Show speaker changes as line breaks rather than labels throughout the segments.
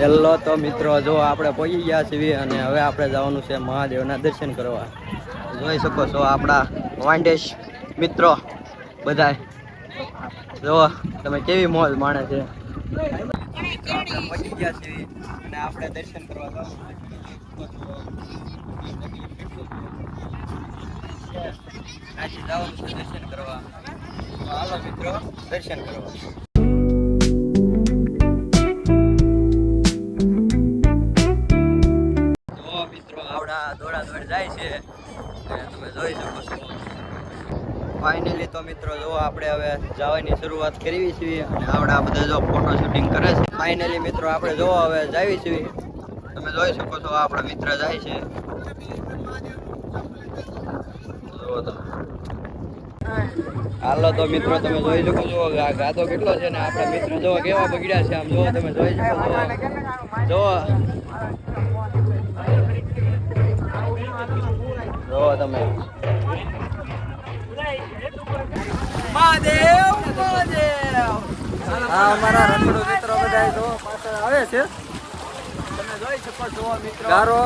Hello તો મિત્રો, જો આપણે પહોંચી ગયા છીએ અને હવે આપણે જવાનું છે મહાદેવના દર્શન કરવા. જોઈ શકો છો આપણા વાંડેશ મિત્રો બધા. જો તમે કેવી મોજ માણે છે. મિત્રો આપણે પહોંચી ગયા છીએ અને આપણે દર્શન કરવા જવાનું છે દર્શન કરવા. હાલો મિત્રો, દર્શન કરવા. દોડા દોડ જાય છે તમે જોઈ શકો છો. ફાઇનલી તો મિત્રો જો આપણે હવે જવાની શરૂઆત કરવી છીએ અને આવડા બધા જો ફોટો શૂટિંગ કરે છે. ફાઇનલી મિત્રો આપણે જો હવે જાવી છીએ. તમે જોઈ શકો છો આપણા મિત્ર જાય છે. હાલો તો મિત્રો તમે જોઈ શકો છો ગાતો કેટલો છે ને આપણા મિત્ર જો કેવા બગડ્યા છે. આમ જો તમે જોઈ શકો છો. જો તમે મહાદેવ મહાદેવ. હા, અમારા રખડો મિત્રો બધા જો પાછળ આવે છે. તમે જોઈ શકો છો મિત્રો ગારો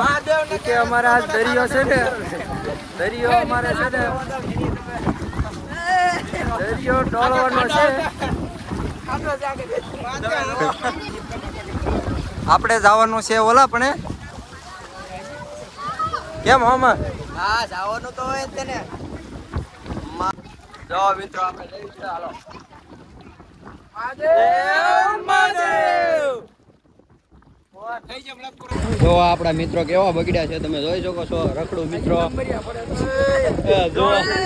કે અમારા દરિયો છે ને, દરિયો અમારે છે ને દરિયો ડોળવાનો છે. આપણે જવાનું છે ઓલા પણ કેમ આમાં? હા, જવાનું તો હોય જ ને. જો મિત્રો આપણે જઈશું. હાલો જો આપણા મિત્રો કેવા બગડ્યા છે તમે જોઈ શકો છો. રખડું મિત્રો જો તમે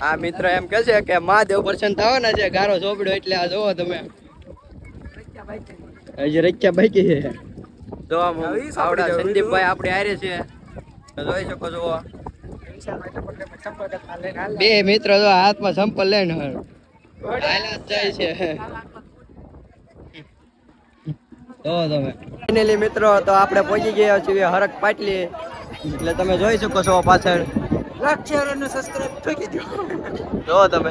આ મિત્ર એમ કે છે કે મહાદેવ દર્શન થવાના છે. ગારો ચોપડ્યો એટલે આ જોવો તમે હજી રચ્યા બાકી છે. જો આવડા સંદીપભાઈ આપણે હારે છે જોઈ શકો છો. બે મિત્ર જો હાથમાં સંપલ લઈને જાય છે. જો તમે ફાઇનલી મિત્રો તો આપણે પહોંચી ગયા છીએ હરક પાટલી. એટલે તમે જોઈ શકો છો પાછળ લાઈક અને સબસ્ક્રાઇબ ઠોકી દો. જો તમે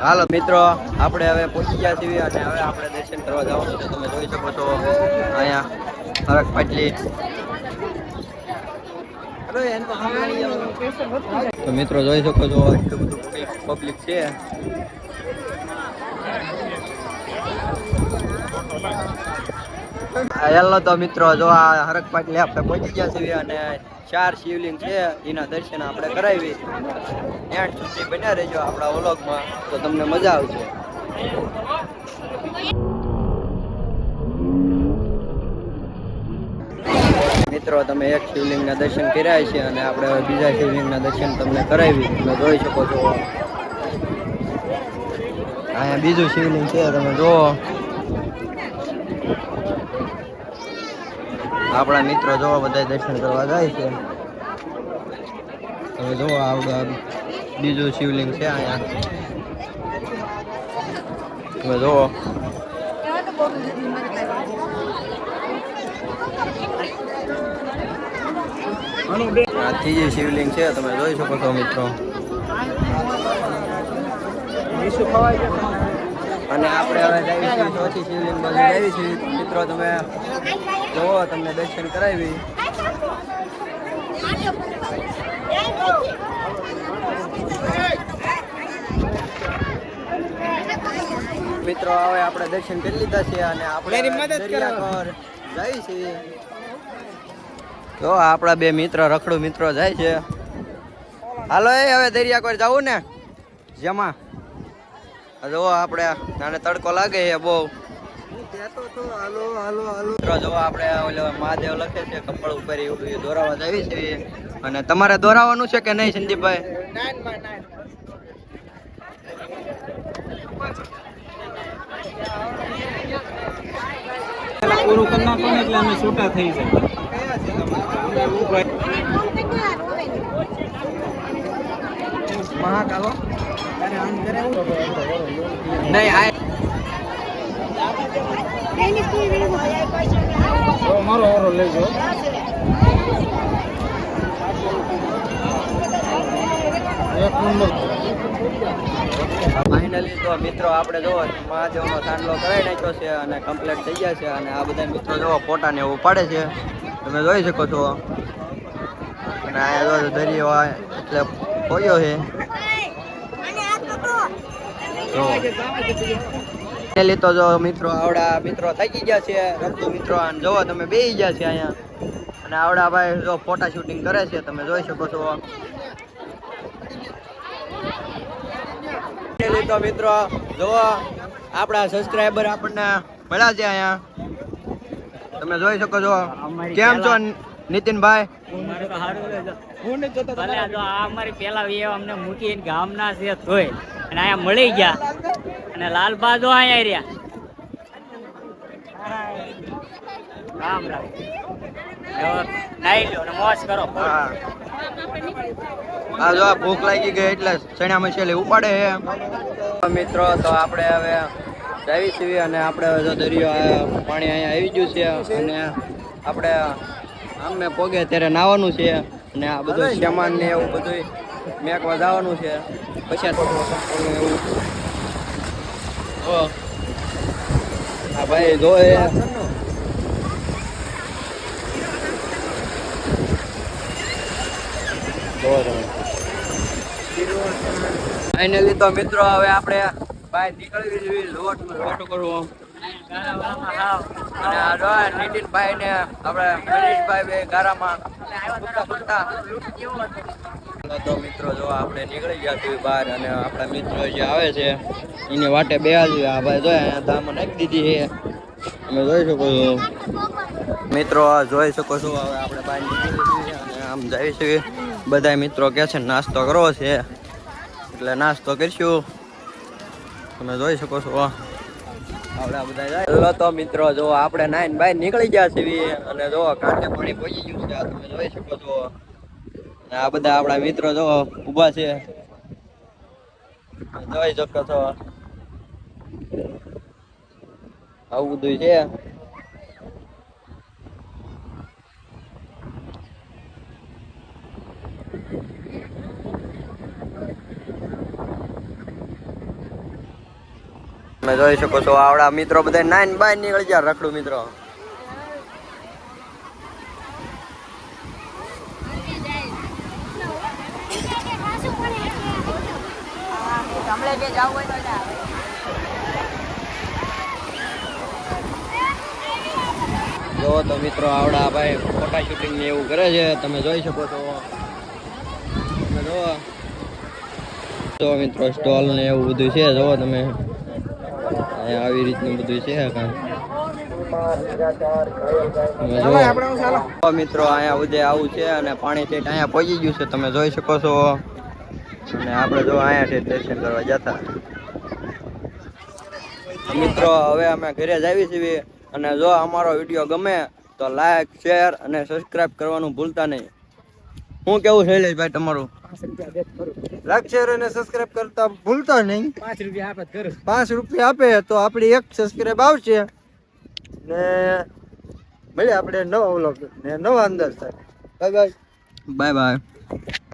હાલો મિત્રો આપણે હવે પહોંચી ગયા છીએ અને હવે આપણે દર્શન કરવા જવાનું છે. તમે જોઈ શકો છો અહીંયા હરક પાટલી. તો મિત્રો જોઈ શકો છો એટલું બધું પબ્લિક છે. હેલો તો મિત્રો જો આ હરક પાટલી આપણે પહોંચી ગયા છીએ અને 4 શિવલિંગ છે એના દર્શન આપણે કરાવી. એન્ડ સુધી બન્યા રહેજો આપણા વ્લોગમાં તો તમને મજા આવશે. મિત્રો તમે એક શિવલિંગના દર્શન કર્યા છે અને આપણે હવે બીજા શિવલિંગના દર્શન તમને કરાવી. તમે જોઈ શકો છો અહીંયા બીજું શિવલિંગ છે. તમે જુઓ આપણા મિત્રો જોવા બધા દર્શન કરવા જાય છે. તમે જુઓ આવડું બીજું શિવલિંગ છે અહીંયા. તમે જુઓ આ ત્રીજી શિવલિંગ છે. તમે જોઈ શકો છો મિત્રો. અને આપણે હવે જઈએ છીએ ચોથી શિવલિંગ બાજુ જઈએ છીએ મિત્રો. તમે જોવો તમને દર્શન કરાવી. મિત્રો હવે આપણે દર્શન કરી લીધા છે અને આપણે દરિયાખોર જઈએ છીએ. જો આપણા બે મિત્ર રખડું મિત્રો જાય છે. હાલો હવે દરિયાખોર જવું ને જેમાં જો આપણે નાને તડકો લાગે છે બહુ. મિત્રો જો આપણે ઓલો મહાદેવ લખે છે કપડ ઉપર એવું દોરાવા જઈએ છીએ. અને તમારે દોરાવાનું છે કે નહીં સંદીપભાઈ?
પૂરું કરી નાખો ને એટલે અમે છૂટા થઈ જાય.
મહાકાલો નહીં આ
મારો ઓરો લેજો.
ફાઇનલી તો મિત્રો આપણે જો મહાદેવનો સાંડલો કરાવી નાખ્યો છે અને કમ્પ્લીટ થઈ ગયા છે અને આ બધા મિત્રો જો ફોટા ને એવું પાડે છે તમે જોઈ શકો છો અને આ જો દરિયો એટલે પોયો છે ફાઇનલી તો જો મિત્રો આવડા મિત્રો થાકી ગયા છે રમતો મિત્રો અને જોવો તમે બેસી ગયા છે અહીંયા અને આવડા ભાઈ જો ફોટા શૂટિંગ કરે છે તમે જોઈ શકો છો તો મિત્રો જો આપણા સબસ્ક્રાઇબર આપણને મળ્યા છે અહીંયા તમે જોઈ શકો છો કેમ છો નીતિનભાઈ
અમારી પેલા અમને મૂકીને ગામના છે તોય અને અહીંયા મળી ગયા અને લાલબા જો અહીંયા રહ્યા રામ રામ નાઈ લો ને મોજ કરો
આ જો ભૂખ લાગી ગઈ એટલે ચણા મસાલી ઉપાડે છે મિત્રો તો આપણે હવે જાવી છીએ અને આપણે જો દરિયો પાણી અહીંયા આવી ગયું છે અને આપણે આમને પોગે ત્યારે નાવાનું છે અને આ બધું સામાન ને એવું બધું મેકવા જવાનું છે પછી એવું હા ભાઈ જો ફાઇનલી તો મિત્રો હવે આપણે ભાઈ નીકળવી જોઈએ લોટ કરવો અને આ જો નીતિનભાઈ ને આપણે મનીષભાઈ બે ગારામાં તો મિત્રો જો આપણે નીકળી ગયા છીએ બહાર અને આપણા મિત્રો જે આવે છે એની વાટે બે આ ભાઈ જો અહીંયા ધામો નાખી દીધી છે તમે જોઈ શકો છો મિત્રો જોઈ શકો છો હવે આપણે બહાર નીકળી છીએ અને આમ જઈએ છીએ બધા મિત્રો કહે છે નાસ્તો કરવો છે એટલે નાસ્તો કરીશું તમે જોઈ શકો છો આવડા બધા જાય તો મિત્રો જો આપણે નાઈન બાય નીકળી ગયા છીએ અને જો કાંઠે પાણી પહોંચી ગયું છે તમે જોઈ શકો છો આ બધા આપણા મિત્રો જો ઊભા છે જોઈ શકો છો આવું બધું છે તમે જોઈ શકો છો આવડા મિત્રો બધા નાઈન બાય નીકળી ગયા રખડું મિત્રો જો તો મિત્રો આવડા ભાઈ ફોટા શૂટિંગ ને એવું કરે છે તમે જોઈ શકો છો તમે જો મિત્રો સ્ટોલ ને એવું બધું છે જો તમે આવી રીતનું બધું છે મિત્રો અહીંયા ઉદય આવું છે અને પાણી ઠેઠ અહીંયા પહોંચી ગયું છે તમે જોઈ શકો છો અને આપણે જો અહીંયા ઠેઠ દર્શન કરવા જતા મિત્રો હવે અમે ઘરે જ આવી છીએ અને જો અમારો વિડીયો ગમે તો લાઈક શેર અને સબસ્ક્રાઇબ કરવાનું ભૂલતા નહીં હું કેવું શૈલેષભાઈ તમારું
લાઈક શેર અને સબસ્ક્રાઇબ કરતા ભૂલતા નહીં. 5 રૂપિયા આપે તો આપણી એક સબસ્ક્રાઇબ આવશે ને મળે આપણે નવા વ્લોગ ને નવા અંદાજ થાય. Bye bye.
Bye bye.